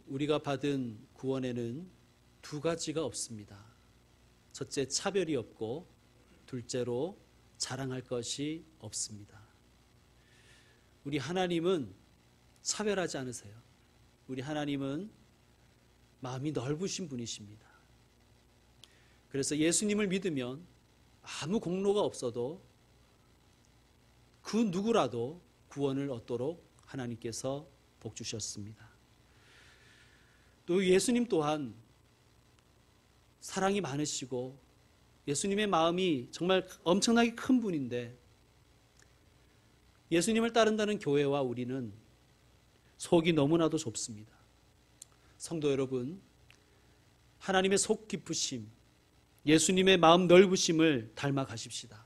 우리가 받은 구원에는 두 가지가 없습니다. 첫째, 차별이 없고 둘째로 자랑할 것이 없습니다. 우리 하나님은 차별하지 않으세요. 우리 하나님은 마음이 넓으신 분이십니다. 그래서 예수님을 믿으면 아무 공로가 없어도 그 누구라도 구원을 얻도록 하나님께서 복 주셨습니다. 또 예수님 또한 사랑이 많으시고 예수님의 마음이 정말 엄청나게 큰 분인데, 예수님을 따른다는 교회와 우리는 속이 너무나도 좁습니다. 성도 여러분, 하나님의 속 깊으심, 예수님의 마음 넓으심을 닮아 가십시다.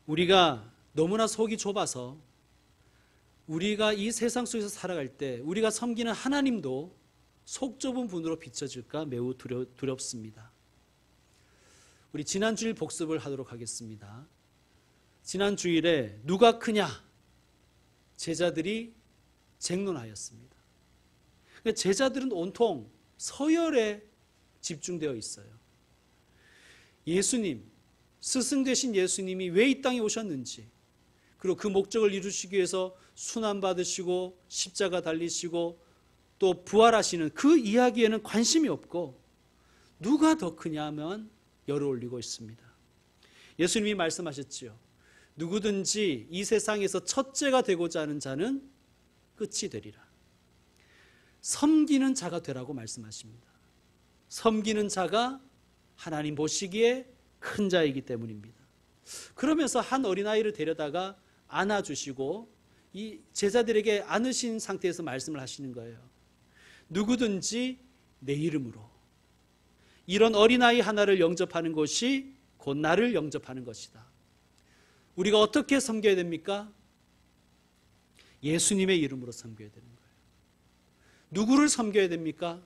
우리가 너무나 속이 좁아서 우리가 이 세상 속에서 살아갈 때 우리가 섬기는 하나님도 속 좁은 분으로 비춰질까 매우 두렵습니다. 우리 지난 주일 복습을 하도록 하겠습니다. 지난 주일에 누가 크냐? 제자들이 쟁론하였습니다. 제자들은 온통 서열에 집중되어 있어요. 예수님, 스승 되신 예수님이 왜 이 땅에 오셨는지, 그리고 그 목적을 이루시기 위해서 순환받으시고 십자가 달리시고 또 부활하시는 그 이야기에는 관심이 없고, 누가 더 크냐 하면 열을 올리고 있습니다. 예수님이 말씀하셨지요. 누구든지 이 세상에서 첫째가 되고자 하는 자는 끝이 되리라. 섬기는 자가 되라고 말씀하십니다. 섬기는 자가 하나님 보시기에 큰 자이기 때문입니다. 그러면서 한 어린아이를 데려다가 안아주시고 이 제자들에게 안으신 상태에서 말씀을 하시는 거예요. 누구든지 내 이름으로, 이런 어린아이 하나를 영접하는 것이 곧 나를 영접하는 것이다. 우리가 어떻게 섬겨야 됩니까? 예수님의 이름으로 섬겨야 되는 거예요. 누구를 섬겨야 됩니까?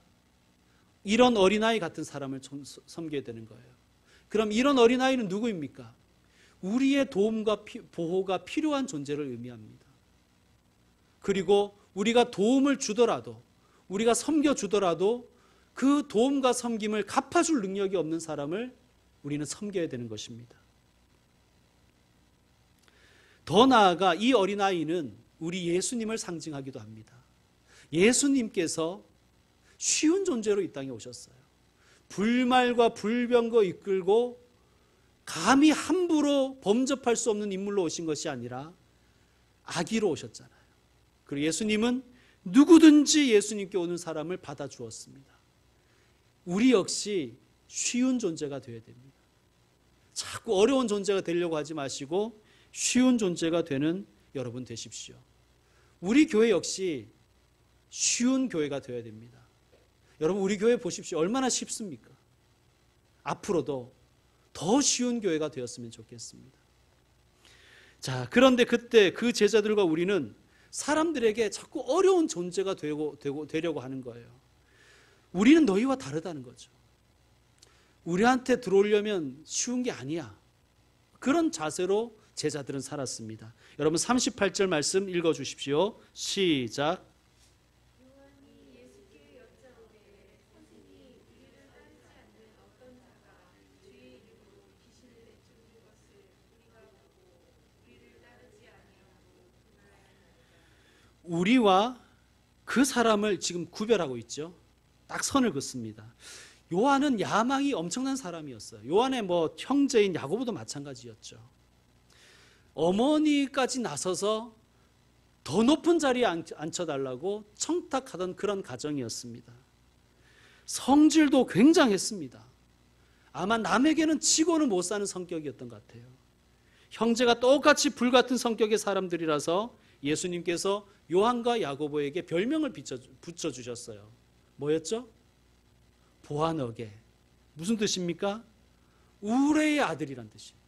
이런 어린아이 같은 사람을 섬겨야 되는 거예요. 그럼 이런 어린아이는 누구입니까? 우리의 도움과 보호가 필요한 존재를 의미합니다. 그리고 우리가 도움을 주더라도, 우리가 섬겨주더라도 그 도움과 섬김을 갚아줄 능력이 없는 사람을 우리는 섬겨야 되는 것입니다. 더 나아가 이 어린아이는 우리 예수님을 상징하기도 합니다. 예수님께서 쉬운 존재로 이 땅에 오셨어요. 불말과 불병거 이끌고 감히 함부로 범접할 수 없는 인물로 오신 것이 아니라 아기로 오셨잖아요. 그리고 예수님은 누구든지 예수님께 오는 사람을 받아주었습니다. 우리 역시 쉬운 존재가 되어야 됩니다. 자꾸 어려운 존재가 되려고 하지 마시고 쉬운 존재가 되는 여러분 되십시오. 우리 교회 역시 쉬운 교회가 되어야 됩니다. 여러분, 우리 교회 보십시오. 얼마나 쉽습니까? 앞으로도 더 쉬운 교회가 되었으면 좋겠습니다. 자, 그런데 그때 그 제자들과 우리는 사람들에게 자꾸 어려운 존재가 되려고 하는 거예요. 우리는 너희와 다르다는 거죠. 우리한테 들어오려면 쉬운 게 아니야. 그런 자세로 제자들은 살았습니다. 여러분 38절 말씀 읽어주십시오. 시작. 우리와 그 사람을 지금 구별하고 있죠. 딱 선을 긋습니다. 요한은 야망이 엄청난 사람이었어요. 요한의 형제인 야고보도 마찬가지였죠. 어머니까지 나서서 더 높은 자리에 앉혀달라고 청탁하던 그런 가정이었습니다. 성질도 굉장했습니다. 아마 남에게는 치고는 못 사는 성격이었던 것 같아요. 형제가 똑같이 불같은 성격의 사람들이라서 예수님께서 요한과 야고보에게 별명을 붙여주셨어요. 뭐였죠? 보아너게. 무슨 뜻입니까? 우레의 아들이란 뜻이에요.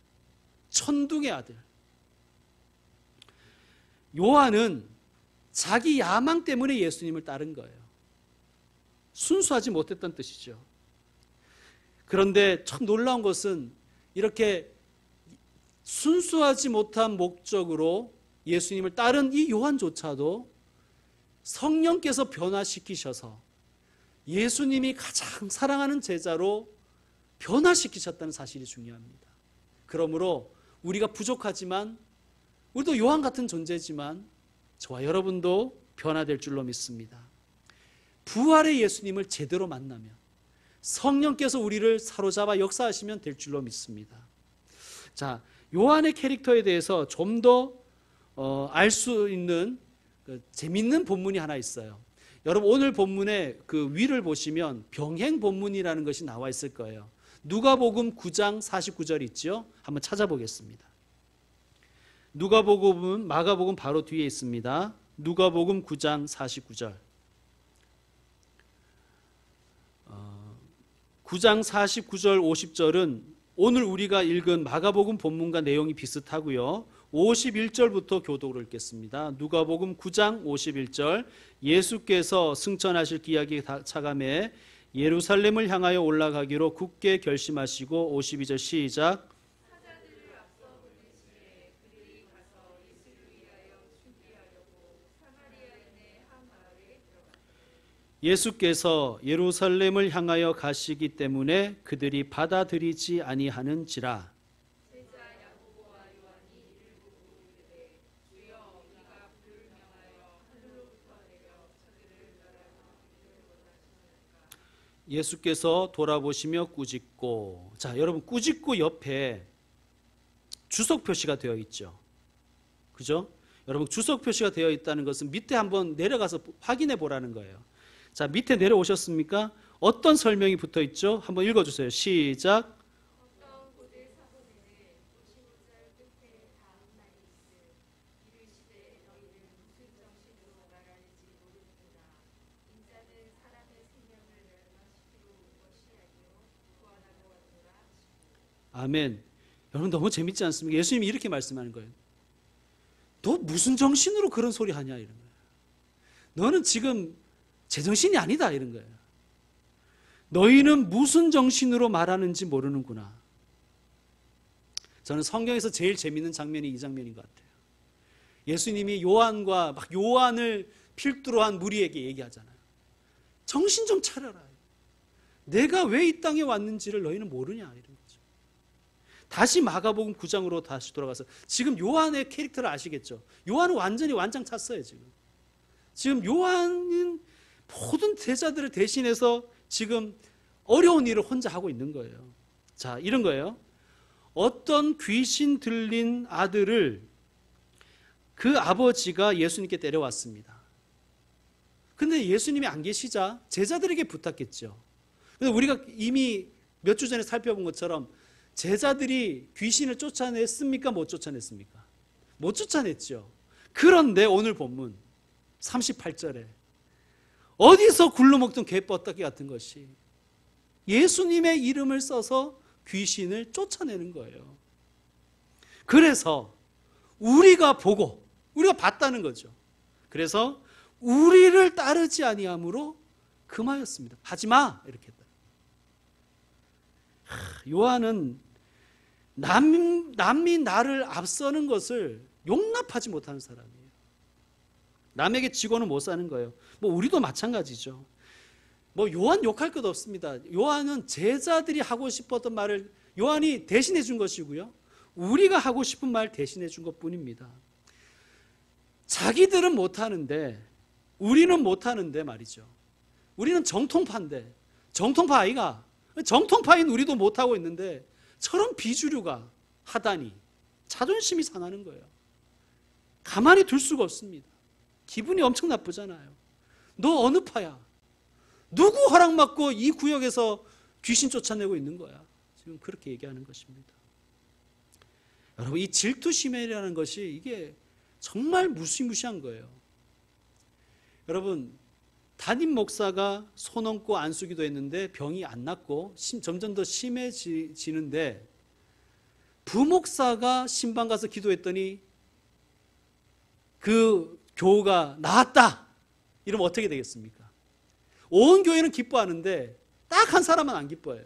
천둥의 아들. 요한은 자기 야망 때문에 예수님을 따른 거예요. 순수하지 못했던 뜻이죠. 그런데 참 놀라운 것은 이렇게 순수하지 못한 목적으로 예수님을 따른 이 요한조차도 성령께서 변화시키셔서 예수님이 가장 사랑하는 제자로 변화시키셨다는 사실이 중요합니다. 그러므로 우리가 부족하지만 우리도 요한 같은 존재지만 저와 여러분도 변화될 줄로 믿습니다. 부활의 예수님을 제대로 만나면 성령께서 우리를 사로잡아 역사하시면 될 줄로 믿습니다. 자, 요한의 캐릭터에 대해서 좀 더 알 수 있는 재밌는 본문이 하나 있어요. 여러분 오늘 본문의 그 위를 보시면 병행 본문이라는 것이 나와 있을 거예요. 누가복음 9장 49절 있죠? 한번 찾아보겠습니다. 누가복음은 마가복음 바로 뒤에 있습니다. 누가복음 9장 49절. 9장 49절 50절은 오늘 우리가 읽은 마가복음 본문과 내용이 비슷하고요. 51절부터 교독을 읽겠습니다. 누가복음 9장 51절. 예수께서 승천하실 기약이 차감해 예루살렘을 향하여 올라가기로 굳게 결심하시고 52절 시작. 예수께서 예루살렘을 향하여 가시기 때문에 그들이 받아들이지 아니하는지라. 예수께서 돌아보시며 꾸짖고. 자, 여러분 꾸짖고 옆에 주석 표시가 되어 있죠. 그죠? 여러분 주석 표시가 되어 있다는 것은 밑에 한번 내려가서 확인해 보라는 거예요. 자, 밑에 내려오셨습니까? 어떤 설명이 붙어 있죠? 한번 읽어주세요. 시작. 아멘. 여러분 너무 재밌지 않습니까? 예수님이 이렇게 말씀하는 거예요. 너 무슨 정신으로 그런 소리 하냐 이런 거예요. 너는 지금 제정신이 아니다 이런 거예요. 너희는 무슨 정신으로 말하는지 모르는구나. 저는 성경에서 제일 재밌는 장면이 이 장면인 것 같아요. 예수님이 요한과 막 요한을 필두로 한 무리에게 얘기하잖아요. 정신 좀 차려라. 내가 왜 이 땅에 왔는지를 너희는 모르냐 이런 거죠. 다시 마가복음 9장으로 다시 돌아가서 지금 요한의 캐릭터를 아시겠죠? 요한은 완전히 완장 찼어요 지금. 지금 요한은 모든 제자들을 대신해서 지금 어려운 일을 혼자 하고 있는 거예요. 자, 이런 거예요. 어떤 귀신 들린 아들을 그 아버지가 예수님께 데려왔습니다. 근데 예수님이 안 계시자 제자들에게 부탁했죠. 근데 우리가 이미 몇 주 전에 살펴본 것처럼 제자들이 귀신을 쫓아냈습니까? 못 쫓아냈습니까? 못 쫓아냈죠. 그런데 오늘 본문 38절에 어디서 굴러먹던 개뻗다기 같은 것이 예수님의 이름을 써서 귀신을 쫓아내는 거예요. 그래서 우리가 보고 우리가 봤다는 거죠. 그래서 우리를 따르지 아니함으로 금하였습니다. 하지마 이렇게 했다. 요한은 남이 나를 앞서는 것을 용납하지 못하는 사람이에요. 남에게 지고는 못 사는 거예요. 뭐 우리도 마찬가지죠. 뭐 요한 욕할 것 없습니다. 요한은 제자들이 하고 싶었던 말을 요한이 대신해 준 것이고요. 우리가 하고 싶은 말 대신해 준 것뿐입니다. 자기들은 못하는데 우리는 못하는데 말이죠. 우리는 정통파인데 정통파 아이가 정통파인 우리도 못하고 있는데 저런 비주류가 하다니 자존심이 상하는 거예요. 가만히 둘 수가 없습니다. 기분이 엄청 나쁘잖아요. 너 어느 파야? 누구 허락받고 이 구역에서 귀신 쫓아내고 있는 거야? 지금 그렇게 얘기하는 것입니다. 여러분 이 질투심이라는 것이 이게 정말 무시무시한 거예요. 여러분 담임 목사가 손 얹고 안수기도 했는데 병이 안 낫고 점점 더 심해지는데 부목사가 신방 가서 기도했더니 그 교우가 나았다 이러면 어떻게 되겠습니까? 온 교회는 기뻐하는데 딱 한 사람은 안 기뻐해요.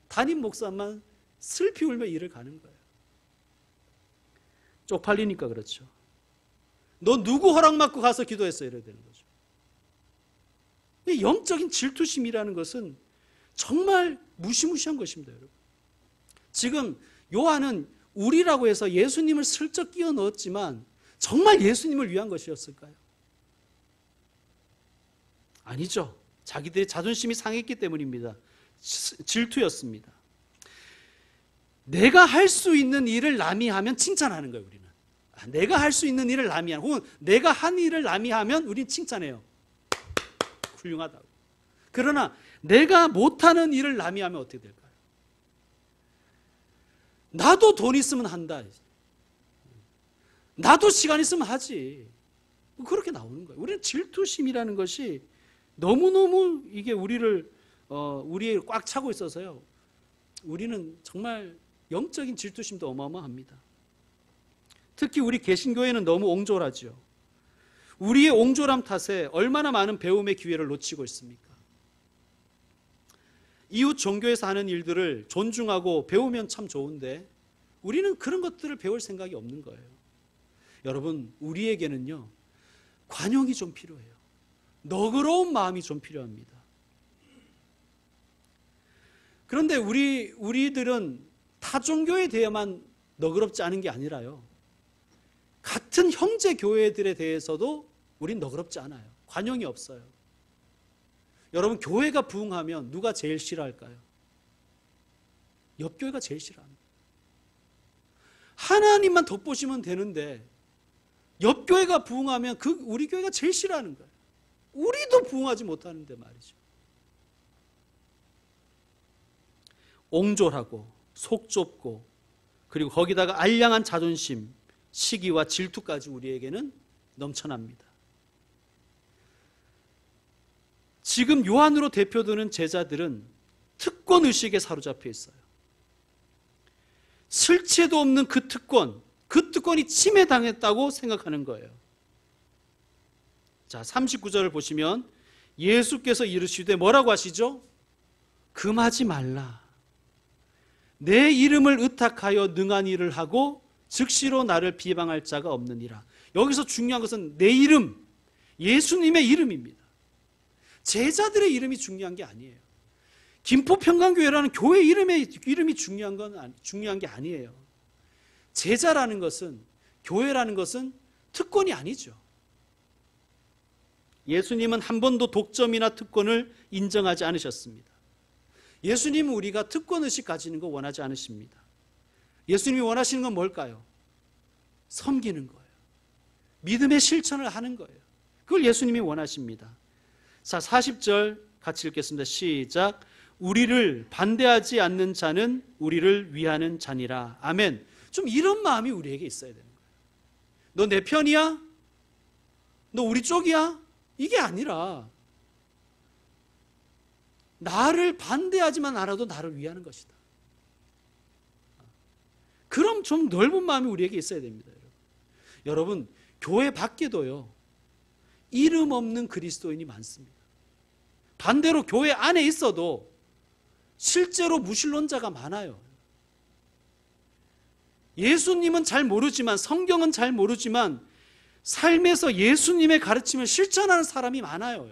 담임 목사만 슬피 울며 일을 가는 거예요. 쪽팔리니까 그렇죠. 너 누구 허락 받고 가서 기도했어 이래야 되는 거죠. 영적인 질투심이라는 것은 정말 무시무시한 것입니다, 여러분. 지금 요한은 우리라고 해서 예수님을 슬쩍 끼워 넣었지만 정말 예수님을 위한 것이었을까요? 아니죠. 자기들의 자존심이 상했기 때문입니다. 질투였습니다. 내가 할 수 있는 일을 남이 하면 칭찬하는 거예요, 우리는. 내가 할 수 있는 일을 남이 하면, 혹은 내가 한 일을 남이 하면 우리는 칭찬해요. 훌륭하다고. 그러나 내가 못하는 일을 남이 하면 어떻게 될까요? 나도 돈 있으면 한다. 나도 시간 있으면 하지. 그렇게 나오는 거예요. 우리는 질투심이라는 것이 너무너무 이게 우리를 우리에 꽉 차고 있어서요. 우리는 정말 영적인 질투심도 어마어마합니다. 특히 우리 개신교회는 너무 옹졸하죠. 우리의 옹졸함 탓에 얼마나 많은 배움의 기회를 놓치고 있습니까? 이웃 종교에서 하는 일들을 존중하고 배우면 참 좋은데 우리는 그런 것들을 배울 생각이 없는 거예요. 여러분, 우리에게는요, 관용이 좀 필요해요. 너그러운 마음이 좀 필요합니다. 그런데 우리들은 타 종교에 대해만 너그럽지 않은 게 아니라요, 같은 형제 교회들에 대해서도 우린 너그럽지 않아요. 관용이 없어요. 여러분, 교회가 부흥하면 누가 제일 싫어할까요? 옆교회가 제일 싫어합니다. 하나님만 덧보시면 되는데 옆교회가 부흥하면 우리 교회가 제일 싫어하는 거예요. 우리도 부흥하지 못하는데 말이죠. 옹졸하고 속 좁고 그리고 거기다가 알량한 자존심, 시기와 질투까지 우리에게는 넘쳐납니다. 지금 요한으로 대표되는 제자들은 특권의식에 사로잡혀 있어요. 실체도 없는 그 특권이 침해당했다고 생각하는 거예요. 자, 39절을 보시면 예수께서 이르시되 뭐라고 하시죠? 금하지 말라. 내 이름을 의탁하여 능한 일을 하고 즉시로 나를 비방할 자가 없느니라. 여기서 중요한 것은 내 이름, 예수님의 이름입니다. 제자들의 이름이 중요한 게 아니에요. 김포평강교회라는 교회 이름이 중요한 게 아니에요. 제자라는 것은, 교회라는 것은 특권이 아니죠. 예수님은 한 번도 독점이나 특권을 인정하지 않으셨습니다. 예수님은 우리가 특권의식 가지는 거 원하지 않으십니다. 예수님이 원하시는 건 뭘까요? 섬기는 거예요. 믿음의 실천을 하는 거예요. 그걸 예수님이 원하십니다. 자, 40절 같이 읽겠습니다. 시작. 우리를 반대하지 않는 자는 우리를 위하는 자니라. 아멘. 좀 이런 마음이 우리에게 있어야 되는 거예요. 너 내 편이야? 너 우리 쪽이야? 이게 아니라 나를 반대하지만 않아도 나를 위하는 것이다. 그럼 좀 넓은 마음이 우리에게 있어야 됩니다. 여러분, 교회 밖에도요, 이름 없는 그리스도인이 많습니다. 반대로 교회 안에 있어도 실제로 무신론자가 많아요. 예수님은 잘 모르지만, 성경은 잘 모르지만 삶에서 예수님의 가르침을 실천하는 사람이 많아요.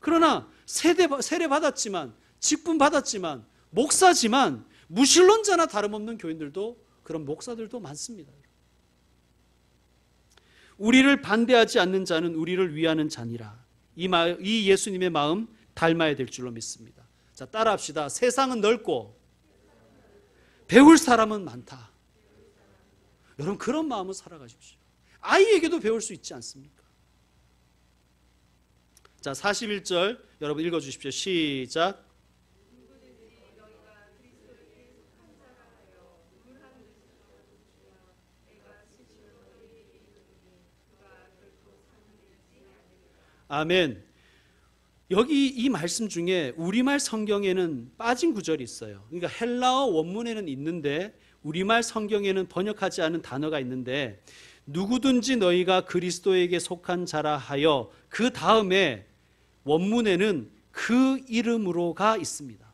그러나 세례 받았지만, 직분 받았지만, 목사지만 무신론자나 다름없는 교인들도, 그런 목사들도 많습니다. 우리를 반대하지 않는 자는 우리를 위하는 자니라. 이 예수님의 마음 닮아야 될 줄로 믿습니다. 자, 따라합시다. 세상은 넓고 배울 사람은 많다. 여러분, 그런 마음으로 살아가십시오. 아이에게도 배울 수 있지 않습니까? 자, 41절 여러분 읽어주십시오. 시작. 아멘. 여기 이 말씀 중에 우리말 성경에는 빠진 구절이 있어요. 그러니까 헬라어 원문에는 있는데 우리말 성경에는 번역하지 않은 단어가 있는데, 누구든지 너희가 그리스도에게 속한 자라 하여, 그 다음에 원문에는 그 이름으로가 있습니다.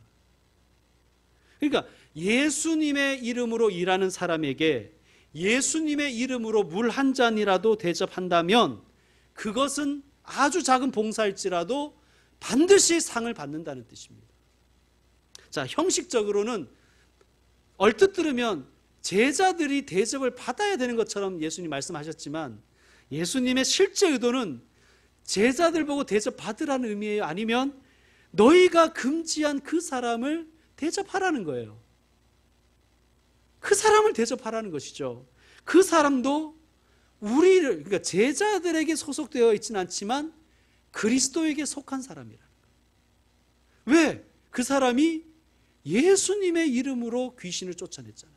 그러니까 예수님의 이름으로 일하는 사람에게 예수님의 이름으로 물 한 잔이라도 대접한다면 그것은 아주 작은 봉사일지라도 반드시 상을 받는다는 뜻입니다. 자, 형식적으로는 얼뜻 들으면 제자들이 대접을 받아야 되는 것처럼 예수님 말씀하셨지만, 예수님의 실제 의도는 제자들 보고 대접 받으라는 의미예요? 아니면 너희가 금지한 그 사람을 대접하라는 거예요? 그 사람을 대접하라는 것이죠. 그 사람도 우리를, 그러니까 제자들에게 소속되어 있지는 않지만 그리스도에게 속한 사람이라는 거예요. 왜? 그 사람이 예수님의 이름으로 귀신을 쫓아냈잖아요.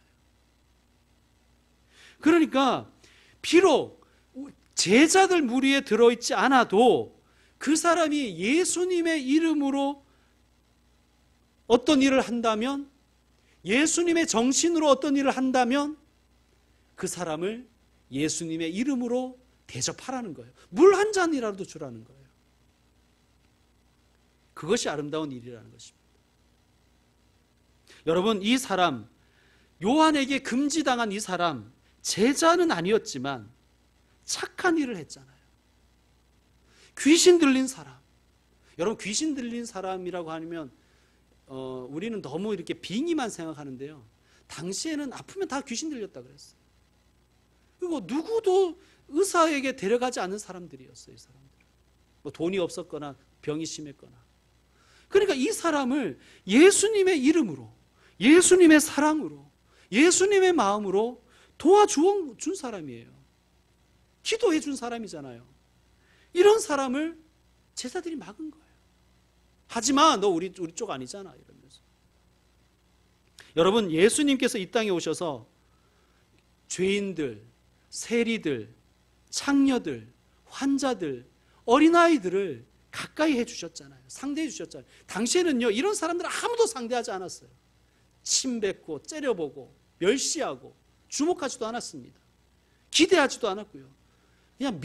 그러니까 비록 제자들 무리에 들어있지 않아도 그 사람이 예수님의 이름으로 어떤 일을 한다면, 예수님의 정신으로 어떤 일을 한다면 그 사람을 예수님의 이름으로 대접하라는 거예요. 물 한 잔이라도 주라는 거예요. 그것이 아름다운 일이라는 것입니다. 여러분, 이 사람, 요한에게 금지당한 이 사람, 제자는 아니었지만 착한 일을 했잖아요. 귀신 들린 사람. 여러분, 귀신 들린 사람이라고 하면 우리는 너무 이렇게 빙의만 생각하는데요. 당시에는 아프면 다 귀신 들렸다 그랬어요. 그리고 누구도 의사에게 데려가지 않는 사람들이었어요. 이 사람들. 뭐 돈이 없었거나 병이 심했거나. 그러니까 이 사람을 예수님의 이름으로, 예수님의 사랑으로, 예수님의 마음으로 도와준 사람이에요. 기도해 준 사람이잖아요. 이런 사람을 제자들이 막은 거예요. 하지마, 너 우리 쪽 아니잖아, 이러면서. 여러분, 예수님께서 이 땅에 오셔서 죄인들, 세리들, 창녀들, 환자들, 어린아이들을 가까이 해주셨잖아요. 상대해 주셨잖아요. 당시에는요, 이런 사람들 아무도 상대하지 않았어요. 침뱉고 째려보고 멸시하고 주목하지도 않았습니다. 기대하지도 않았고요. 그냥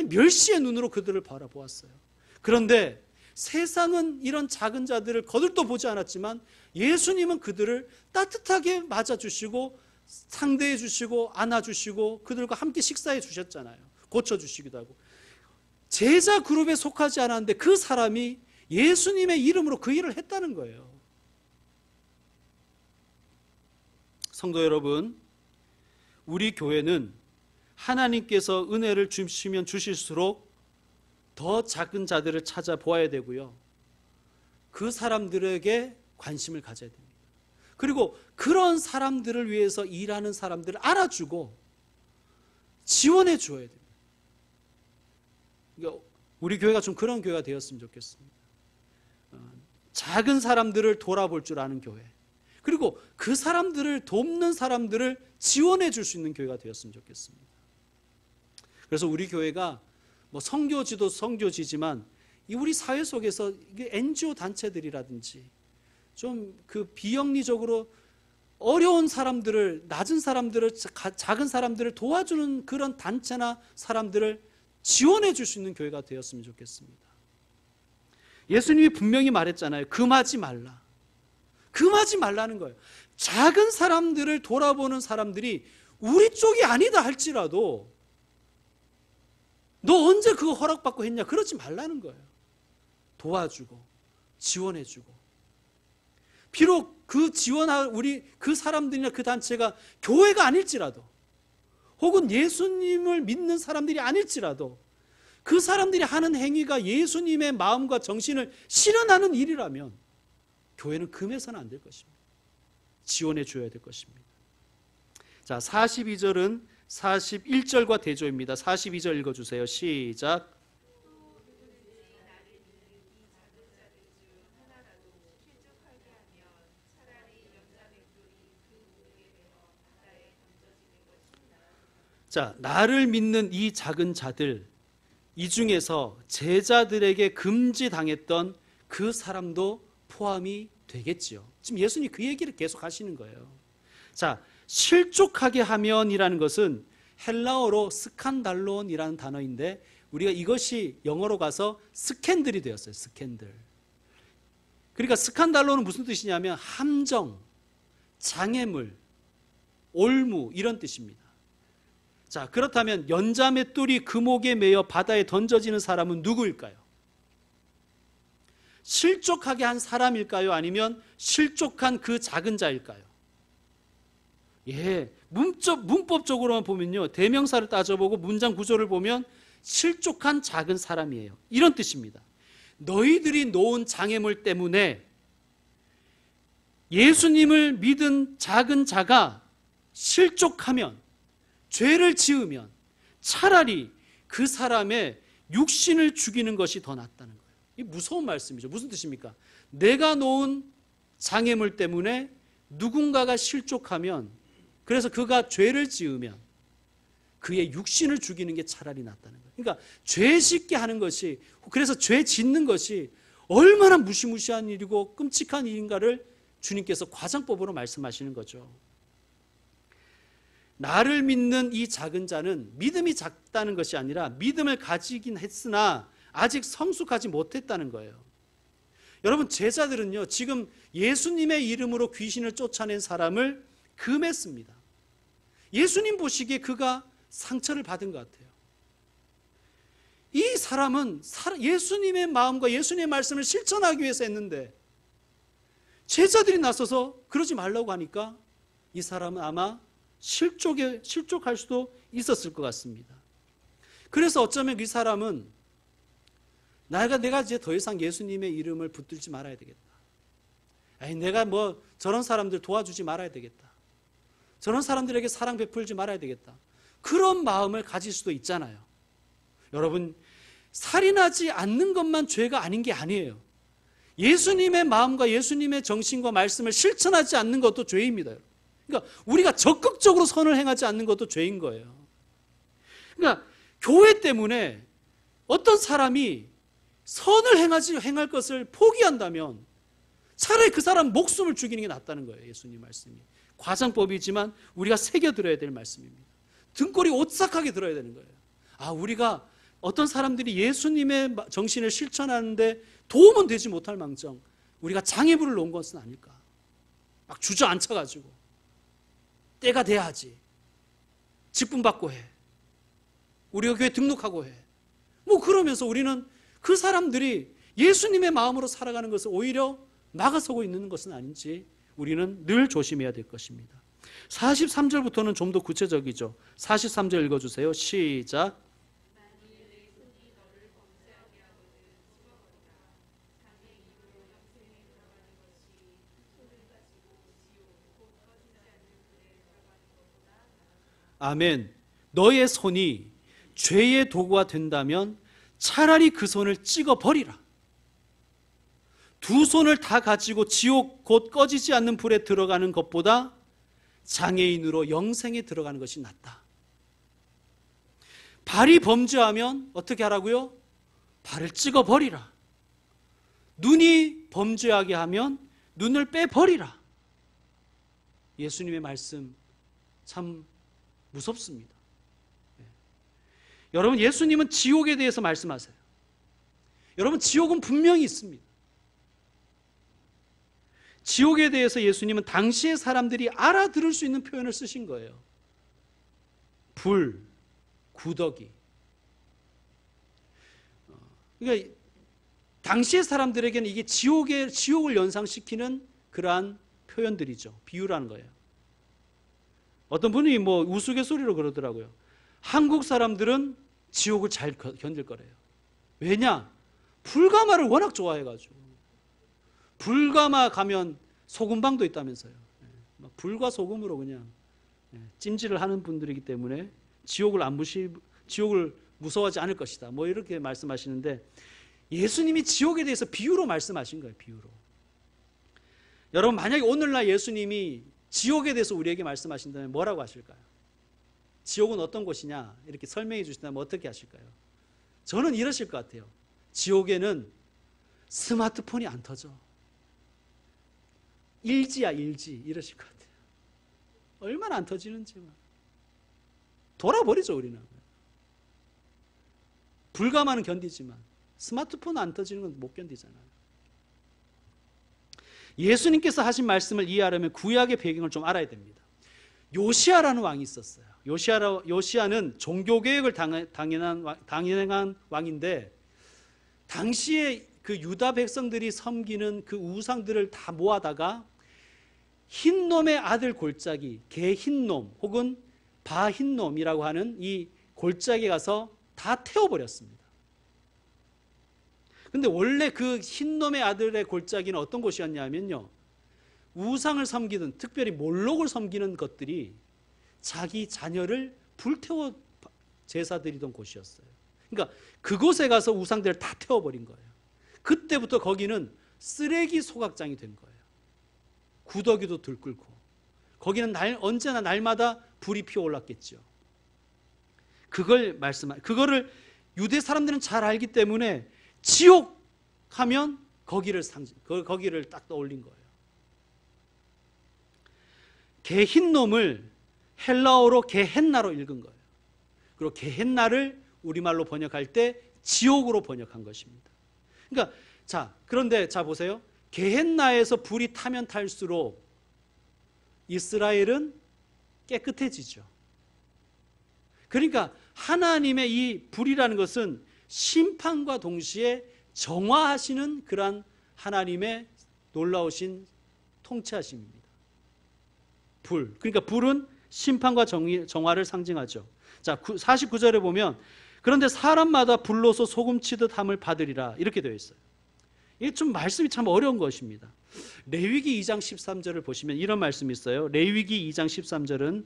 멸시의 눈으로 그들을 바라보았어요. 그런데 세상은 이런 작은 자들을 거들떠 보지 않았지만 예수님은 그들을 따뜻하게 맞아주시고 상대해 주시고 안아주시고 그들과 함께 식사해 주셨잖아요. 고쳐주시기도 하고. 제자 그룹에 속하지 않았는데 그 사람이 예수님의 이름으로 그 일을 했다는 거예요. 성도 여러분, 우리 교회는 하나님께서 은혜를 주시면 주실수록 더 작은 자들을 찾아보아야 되고요. 그 사람들에게 관심을 가져야 됩니다. 그리고 그런 사람들을 위해서 일하는 사람들을 알아주고 지원해 줘야 됩니다. 그러니까 우리 교회가 좀 그런 교회가 되었으면 좋겠습니다. 작은 사람들을 돌아볼 줄 아는 교회, 그리고 그 사람들을 돕는 사람들을 지원해 줄 수 있는 교회가 되었으면 좋겠습니다. 그래서 우리 교회가 뭐 선교지도 선교지지만 우리 사회 속에서 NGO 단체들이라든지 좀 그 비영리적으로 어려운 사람들을, 낮은 사람들을, 작은 사람들을 도와주는 그런 단체나 사람들을 지원해 줄 수 있는 교회가 되었으면 좋겠습니다. 예수님이 분명히 말했잖아요. 금하지 말라. 금하지 말라는 거예요. 작은 사람들을 돌아보는 사람들이 우리 쪽이 아니다 할지라도 너 언제 그거 허락받고 했냐? 그러지 말라는 거예요. 도와주고 지원해주고. 비록 그 지원할 우리 그 사람들이나 그 단체가 교회가 아닐지라도, 혹은 예수님을 믿는 사람들이 아닐지라도 그 사람들이 하는 행위가 예수님의 마음과 정신을 실현하는 일이라면 교회는 금해서는 안 될 것입니다. 지원해 줘야 될 것입니다. 자, 42절은 41절과 대조입니다. 42절 읽어주세요. 시작. 자, 나를 믿는 이 작은 자들, 이 중에서 제자들에게 금지당했던 그 사람도 포함이 되겠지요. 지금 예수님이 그 얘기를 계속 하시는 거예요. 자, 실족하게 하면이라는 것은 헬라어로 스칸달론이라는 단어인데 우리가 이것이 영어로 가서 스캔들이 되었어요. 스캔들. 그러니까 스칸달론은 무슨 뜻이냐면 함정, 장애물, 올무 이런 뜻입니다. 자, 그렇다면 연자의 뿔이 금옥에 매여 바다에 던져지는 사람은 누구일까요? 실족하게 한 사람일까요? 아니면 실족한 그 작은 자일까요? 예, 문법적으로만 보면요, 대명사를 따져보고 문장 구조를 보면 실족한 작은 사람이에요. 이런 뜻입니다. 너희들이 놓은 장애물 때문에 예수님을 믿은 작은 자가 실족하면, 죄를 지으면 차라리 그 사람의 육신을 죽이는 것이 더 낫다는 거예요. 이 무서운 말씀이죠. 무슨 뜻입니까? 내가 놓은 장애물 때문에 누군가가 실족하면, 그래서 그가 죄를 지으면 그의 육신을 죽이는 게 차라리 낫다는 거예요. 그러니까 죄 짓게 하는 것이, 그래서 죄 짓는 것이 얼마나 무시무시한 일이고 끔찍한 일인가를 주님께서 과장법으로 말씀하시는 거죠. 나를 믿는 이 작은 자는 믿음이 작다는 것이 아니라 믿음을 가지긴 했으나 아직 성숙하지 못했다는 거예요. 여러분, 제자들은요, 지금 예수님의 이름으로 귀신을 쫓아낸 사람을 금했습니다. 예수님 보시기에 그가 상처를 받은 것 같아요. 이 사람은 예수님의 마음과 예수님의 말씀을 실천하기 위해서 했는데 제자들이 나서서 그러지 말라고 하니까 이 사람은 아마 실족할 수도 있었을 것 같습니다. 그래서 어쩌면 이 사람은 내가 이제 더 이상 예수님의 이름을 붙들지 말아야 되겠다. 내가 뭐 저런 사람들 도와주지 말아야 되겠다. 저런 사람들에게 사랑 베풀지 말아야 되겠다. 그런 마음을 가질 수도 있잖아요. 여러분, 살인하지 않는 것만 죄가 아닌 게 아니에요. 예수님의 마음과 예수님의 정신과 말씀을 실천하지 않는 것도 죄입니다. 그러니까 우리가 적극적으로 선을 행하지 않는 것도 죄인 거예요. 그러니까 교회 때문에 어떤 사람이 선을 행할 것을 포기한다면 차라리 그 사람 목숨을 죽이는 게 낫다는 거예요. 예수님 말씀이 과장법이지만 우리가 새겨들어야 될 말씀입니다. 등골이 오싹하게 들어야 되는 거예요. 우리가 어떤 사람들이 예수님의 정신을 실천하는데 도움은 되지 못할 망정 우리가 장애물을 놓은 것은 아닐까. 막 주저앉혀가지고 때가 돼야지, 직분받고 해, 우리가 교회 등록하고 해, 뭐 그러면서 우리는 그 사람들이 예수님의 마음으로 살아가는 것을 오히려 막아서고 있는 것은 아닌지 우리는 늘 조심해야 될 것입니다. 43절부터는 좀 더 구체적이죠. 43절 읽어주세요. 시작. 아멘. 너의 손이 죄의 도구가 된다면 차라리 그 손을 찍어버리라. 두 손을 다 가지고 지옥 곧 꺼지지 않는 불에 들어가는 것보다 장애인으로 영생에 들어가는 것이 낫다. 발이 범죄하면 어떻게 하라고요? 발을 찍어버리라. 눈이 범죄하게 하면 눈을 빼버리라. 예수님의 말씀 참 무섭습니다. 여러분, 예수님은 지옥에 대해서 말씀하세요. 여러분, 지옥은 분명히 있습니다. 지옥에 대해서 예수님은 당시의 사람들이 알아들을 수 있는 표현을 쓰신 거예요. 불, 구더기. 그러니까 당시의 사람들에게는 이게 지옥을 연상시키는 그러한 표현들이죠. 비유라는 거예요. 어떤 분이 뭐 우스갯소리로 그러더라고요. 한국 사람들은 지옥을 잘 견딜 거래요. 왜냐? 불가마를 워낙 좋아해가지고. 불가마 가면 소금방도 있다면서요. 불과 소금으로 그냥 찜질을 하는 분들이기 때문에 지옥을 무서워하지 않을 것이다. 뭐 이렇게 말씀하시는데 예수님이 지옥에 대해서 비유로 말씀하신 거예요. 비유로. 여러분, 만약에 오늘날 예수님이 지옥에 대해서 우리에게 말씀하신다면 뭐라고 하실까요? 지옥은 어떤 곳이냐 이렇게 설명해 주신다면 어떻게 하실까요? 저는 이러실 것 같아요. 지옥에는 스마트폰이 안 터져. 일지야 일지 이러실 것 같아요. 얼마나 안 터지는지 돌아버리죠. 우리는 불가마는 견디지만 스마트폰 안 터지는 건 못 견디잖아요. 예수님께서 하신 말씀을 이해하려면 구약의 배경을 좀 알아야 됩니다. 요시야라는 왕이 있었어요. 요시야는 종교개혁을 당연한 왕인데, 당시에 그 유다 백성들이 섬기는 그 우상들을 다 모아다가 흰놈의 아들 골짜기, 개 흰놈 혹은 바 흰놈이라고 하는 이 골짜기에 가서 다 태워버렸습니다. 근데 원래 그 흰놈의 아들의 골짜기는 어떤 곳이었냐면요, 우상을 섬기는, 특별히 몰록을 섬기는 것들이 자기 자녀를 불태워 제사 드리던 곳이었어요. 그러니까 그곳에 가서 우상들을 다 태워버린 거예요. 그때부터 거기는 쓰레기 소각장이 된 거예요. 구더기도 들끓고 거기는 언제나 날마다 불이 피어올랐겠죠. 그거를 유대 사람들은 잘 알기 때문에 지옥 하면 거기를 딱 떠올린 거예요. 개 흰놈을 헬라어로 게헨나로 읽은 거예요. 그리고 게헨나를 우리말로 번역할 때 지옥으로 번역한 것입니다. 그러니까 그런데 보세요. 게헨나에서 불이 타면 탈수록 이스라엘은 깨끗해지죠. 그러니까 하나님의 이 불이라는 것은 심판과 동시에 정화하시는 그러한 하나님의 놀라우신 통치하심입니다. 그러니까 불은 심판과 정화를 상징하죠. 49절에 보면 그런데 사람마다 불로서 소금치듯 함을 받으리라 이렇게 되어 있어요. 이게 좀 말씀이 참 어려운 것입니다. 레위기 2장 13절을 보시면 이런 말씀이 있어요. 레위기 2장 13절은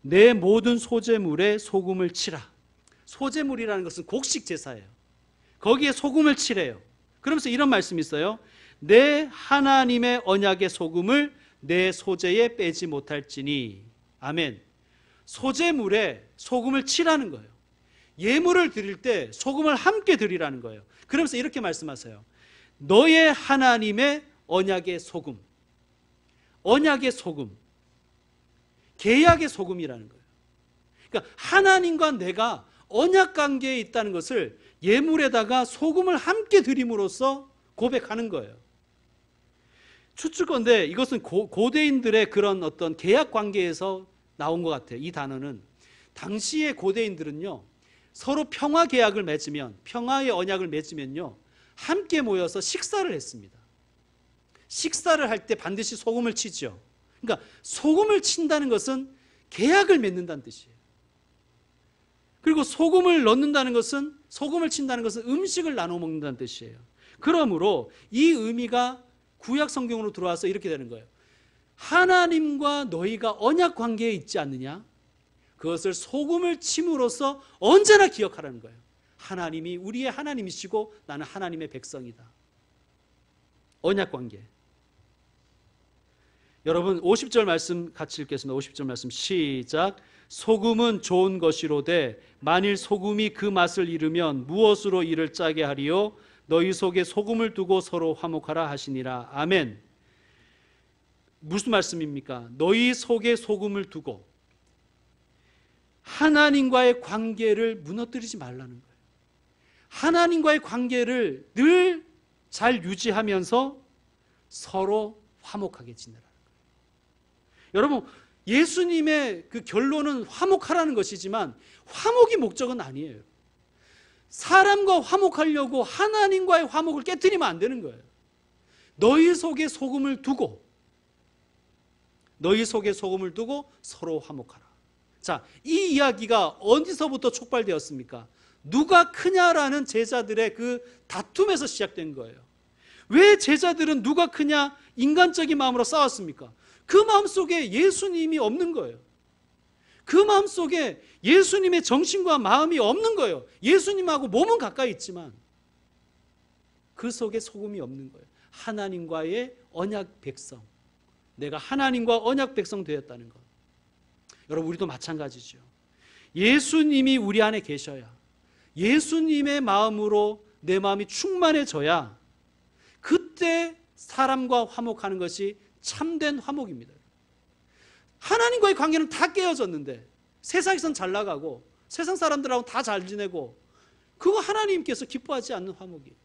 내 모든 소재물에 소금을 치라. 소재물이라는 것은 곡식 제사예요. 거기에 소금을 치래요. 그러면서 이런 말씀이 있어요. 내 하나님의 언약의 소금을 내 소재에 빼지 못할지니. 아멘. 소재물에 소금을 치라는 거예요. 예물을 드릴 때 소금을 함께 드리라는 거예요. 그러면서 이렇게 말씀하세요. 너의 하나님의 언약의 소금. 언약의 소금. 계약의 소금이라는 거예요. 그러니까 하나님과 내가 언약 관계에 있다는 것을 예물에다가 소금을 함께 드림으로써 고백하는 거예요. 추측건데 이것은 고대인들의 그런 어떤 계약 관계에서 나온 것 같아요. 이 단어는 당시의 고대인들은요, 서로 평화 계약을 맺으면, 평화의 언약을 맺으면요, 함께 모여서 식사를 했습니다. 식사를 할 때 반드시 소금을 치죠. 그러니까 소금을 친다는 것은 계약을 맺는다는 뜻이에요. 그리고 소금을 친다는 것은 음식을 나눠 먹는다는 뜻이에요. 그러므로 이 의미가 구약 성경으로 들어와서 이렇게 되는 거예요. 하나님과 너희가 언약 관계에 있지 않느냐? 그것을 소금을 침으로써 언제나 기억하라는 거예요. 하나님이 우리의 하나님이시고 나는 하나님의 백성이다. 언약 관계. 여러분 50절 말씀 같이 읽겠습니다. 50절 말씀 시작. 소금은 좋은 것이로되 만일 소금이 그 맛을 잃으면 무엇으로 이를 짜게 하리요? 너희 속에 소금을 두고 서로 화목하라 하시니라. 아멘. 무슨 말씀입니까? 너희 속에 소금을 두고 하나님과의 관계를 무너뜨리지 말라는 거예요. 하나님과의 관계를 늘 잘 유지하면서 서로 화목하게 지내라는 거예요. 여러분, 예수님의 그 결론은 화목하라는 것이지만 화목이 목적은 아니에요. 사람과 화목하려고 하나님과의 화목을 깨뜨리면 안 되는 거예요. 너희 속에 소금을 두고 서로 화목하라. 이 이야기가 어디서부터 촉발되었습니까? 누가 크냐라는 제자들의 그 다툼에서 시작된 거예요. 왜 제자들은 누가 크냐 인간적인 마음으로 싸웠습니까? 그 마음속에 예수님이 없는 거예요. 그 마음속에 예수님의 정신과 마음이 없는 거예요. 예수님하고 몸은 가까이 있지만 그 속에 소금이 없는 거예요. 하나님과의 언약 백성. 내가 하나님과 언약 백성 되었다는 것. 여러분, 우리도 마찬가지죠. 예수님이 우리 안에 계셔야, 예수님의 마음으로 내 마음이 충만해져야 그때 사람과 화목하는 것이 참된 화목입니다. 하나님과의 관계는 다 깨어졌는데 세상에선 잘 나가고 세상 사람들하고 다 잘 지내고, 그거 하나님께서 기뻐하지 않는 화목이에요.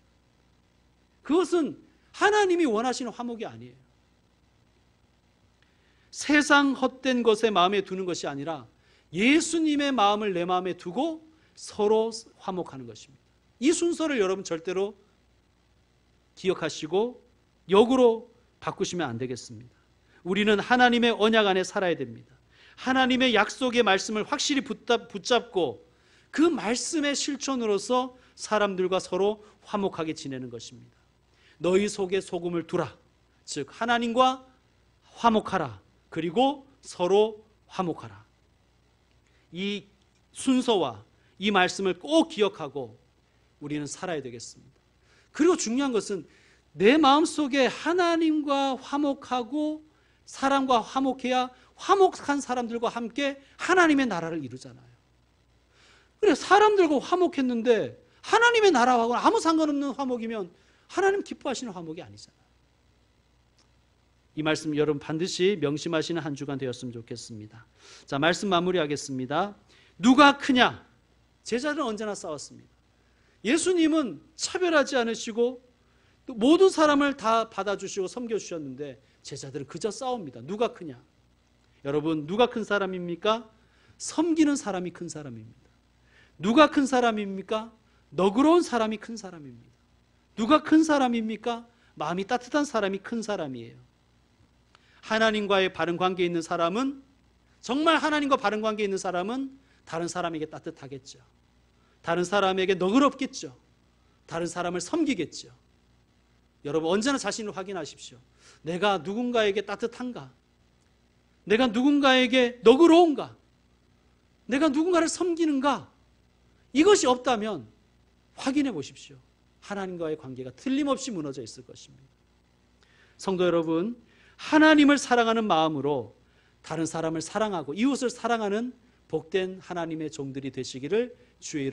그것은 하나님이 원하시는 화목이 아니에요. 세상 헛된 것에 마음에 두는 것이 아니라 예수님의 마음을 내 마음에 두고 서로 화목하는 것입니다. 이 순서를 여러분 절대로 기억하시고 역으로 바꾸시면 안 되겠습니다. 우리는 하나님의 언약 안에 살아야 됩니다. 하나님의 약속의 말씀을 확실히 붙잡고 그 말씀의 실천으로서 사람들과 서로 화목하게 지내는 것입니다. 너희 속에 소금을 두라. 즉 하나님과 화목하라. 그리고 서로 화목하라. 이 순서와 이 말씀을 꼭 기억하고 우리는 살아야 되겠습니다. 그리고 중요한 것은 내 마음속에 하나님과 화목하고 사람과 화목해야 화목한 사람들과 함께 하나님의 나라를 이루잖아요. 그래 사람들과 화목했는데 하나님의 나라하고는 아무 상관없는 화목이면 하나님 기뻐하시는 화목이 아니잖아요. 이 말씀 여러분 반드시 명심하시는 한 주간 되었으면 좋겠습니다. 자, 말씀 마무리하겠습니다. 누가 크냐? 제자들은 언제나 싸웠습니다. 예수님은 차별하지 않으시고 또 모든 사람을 다 받아주시고 섬겨주셨는데 제자들은 그저 싸웁니다. 누가 크냐? 여러분 누가 큰 사람입니까? 섬기는 사람이 큰 사람입니다. 누가 큰 사람입니까? 너그러운 사람이 큰 사람입니다. 누가 큰 사람입니까? 마음이 따뜻한 사람이 큰 사람이에요. 하나님과의 바른 관계에 있는 사람은 정말 하나님과 바른 관계에 있는 사람은 다른 사람에게 따뜻하겠죠. 다른 사람에게 너그럽겠죠. 다른 사람을 섬기겠죠. 여러분 언제나 자신을 확인하십시오. 내가 누군가에게 따뜻한가? 내가 누군가에게 너그러운가? 내가 누군가를 섬기는가? 이것이 없다면 확인해 보십시오. 하나님과의 관계가 틀림없이 무너져 있을 것입니다. 성도 여러분, 하나님을 사랑하는 마음으로 다른 사람을 사랑하고 이웃을 사랑하는 복된 하나님의 종들이 되시기를 주의 이름으로